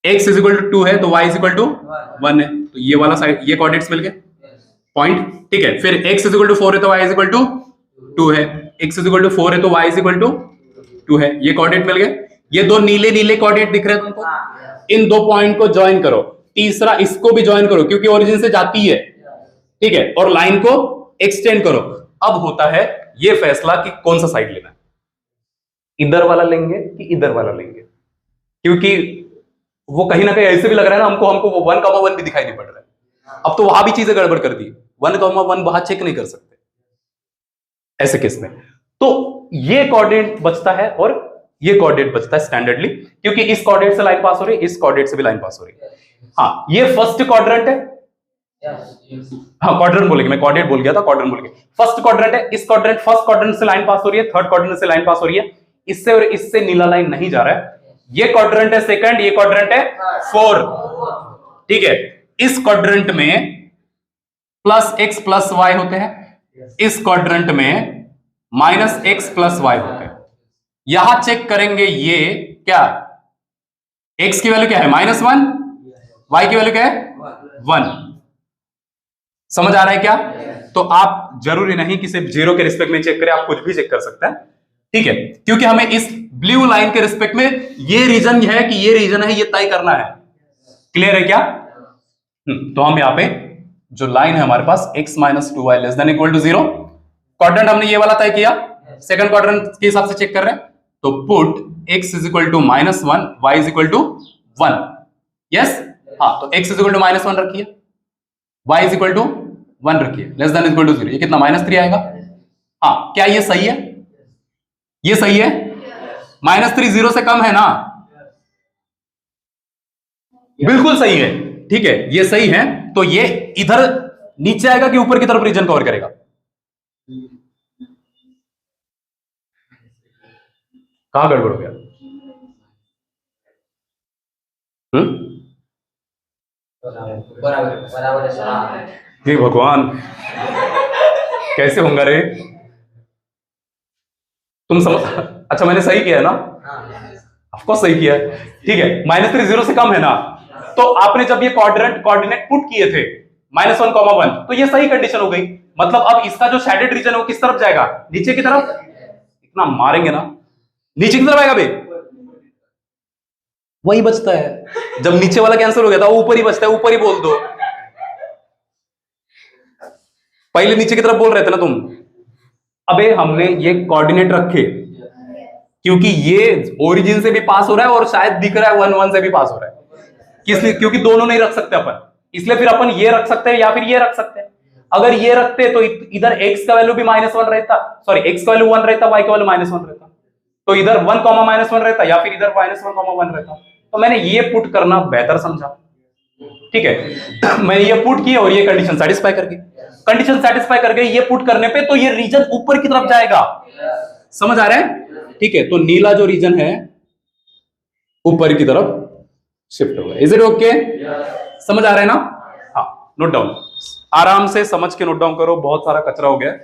x इज इक्वल टू 2 है तो y इज इक्वल टू 1 है, तो ये वाला साइड, ये कोऑर्डिनेट्स मिल गए, पॉइंट, ठीक है। फिर x इज इक्वल टू 4 है तो y इज इक्वल टू 2 है, x इज इक्वल टू 4 है तो y इज इक्वल टू 2 है। ये कोऑर्डिनेट मिल गए। ये दो नीले नीले कोऑर्डिनेट दिख रहे हैं तुमको, इन दो पॉइंट को ज्वाइन करो। तीसरा इसको भी ज्वाइन करो क्योंकि ओरिजिन से जाती है, ठीक है, और लाइन को एक्सटेंड करो। अब होता है ये फैसला कि कौन सा साइड लेना है, इधर वाला लेंगे कि इधर वाला लेंगे, क्योंकि वो कहीं ना कहीं ऐसे भी लग रहा है ना हमको वो 1,1 भी दिखाई नहीं पड़ रहा है। अब तो वहां भी चीजें गड़बड़ कर दी, 1,1 वहां चेक नहीं कर सकते ऐसे केस में। तो ये कोऑर्डिनेट बचता है और ये कोऑर्डिनेट बचता है स्टैंडर्डली, क्योंकि इस कोऑर्डिनेट से लाइन पास हो रही है, इस कोऑर्डिनेट से भी लाइन पास हो रही है। हाँ, ये फर्स्ट क्वाड्रेंट है। हाँ, क्वाड्रेंट बोलेंगे, मैं कोऑर्डिनेट बोल गया था, क्वाड्रेंट बोल गया। फर्स्ट क्वाड्रेंट है, इस क्वाड्रेंट फर्स्ट क्वाड्रेंट से लाइन पास हो रही है, थर्ड क्वाड्रेंट से लाइन पास हो रही है, इससे और इससे नीला लाइन नहीं जा रहा है। ये क्वाड्रेंट है सेकंड, ये क्वाड्रेंट है 4, ठीक है। इस क्वाड्रेंट में प्लस एक्स प्लस वाई होते हैं, इस क्वाड्रेंट में माइनस एक्स प्लस वाई होते हैं। यहां चेक करेंगे ये क्या, x की वैल्यू क्या है -1, y की वैल्यू क्या है 1। समझ आ रहा है क्या? तो आप जरूरी नहीं कि सिर्फ 0 के रिस्पेक्ट में चेक करें, आप कुछ भी चेक कर सकते हैं, ठीक है, क्योंकि हमें इस ब्लू लाइन के रिस्पेक्ट में ये रीजन है कि ये रीजन है, ये तय करना है। क्लियर है क्या? तो हम यहां पे जो लाइन है हमारे पास x - 2y ≤ 0, क्वाड्रेंट हमने ये वाला तय किया, सेकंड क्वाड्रेंट के हिसाब से चेक कर रहे हैं, तो पुट x = -1, y = 1। यस, हाँ, तो x = -1 रखिए, y = 1 रखिए, <= 0। ये कितना -3 आएगा। हाँ, क्या ये सही है? ये सही है? -3 0 से कम है ना? बिल्कुल सही है, ठीक है, ये सही है। तो ये इधर नीचे आएगा कि ऊपर की तरफ रीजन कवर करेगा? कहां गड़बड़ हो गया? हे भगवान, कैसे होगा रे? तुम समझ, अच्छा मैंने सही किया है ना? ऑफकोर्स सही किया है, ठीक है। -3 0 से कम है ना, तो आपने जब ये कोऑर्डिनेट पुट किए थे -1, 1, तो ये सही कंडीशन हो गई। मतलब अब इसका जो शेडेड रीजन है वो किस तरफ जाएगा? नीचे की तरफ। इतना मारेंगे ना, नीचे की तरफ आएगा बे, वही बचता है। जब नीचे वाला कैंसिल हो गया था, ऊपर ही बचता है, ऊपर ही बोल दो। पहले नीचे की तरफ बोल रहे थे ना तुम। अबे हमने ये कोऑर्डिनेट रखे क्योंकि ये ओरिजिन से भी पास हो रहा है और शायद दिख रहा है 1, 1 से भी पास हो रहा है। किस लिए? क्योंकि दोनों नहीं रख सकते अपन, इसलिए फिर अपन ये रख सकते हैं या फिर ये रख सकते हैं। अगर ये रखते तो इधर x का वैल्यू भी -1 रहता, सॉरी x का वैल्यू 1 रहता, y का वैल्यू -1 रहता, तो इधर 1, -1 रहता या फिर इधर -1, 1 रहता। तो मैंने ये पुट करना बेहतर समझा, ठीक है। मैंने ये पुट किया और ये कंडीशन सेटिस्फाई करके ये पुट करने पे तो ये रीजन ऊपर की तरफ जाएगा। समझ आ रहा है? ठीक है, तो नीला जो रीजन है ऊपर की तरफ शिफ्ट होगा। Is it okay? समझ आ रहा है ना? हाँ, नोट डाउन, आराम से समझ के नोट डाउन करो, बहुत सारा कचरा हो गया है।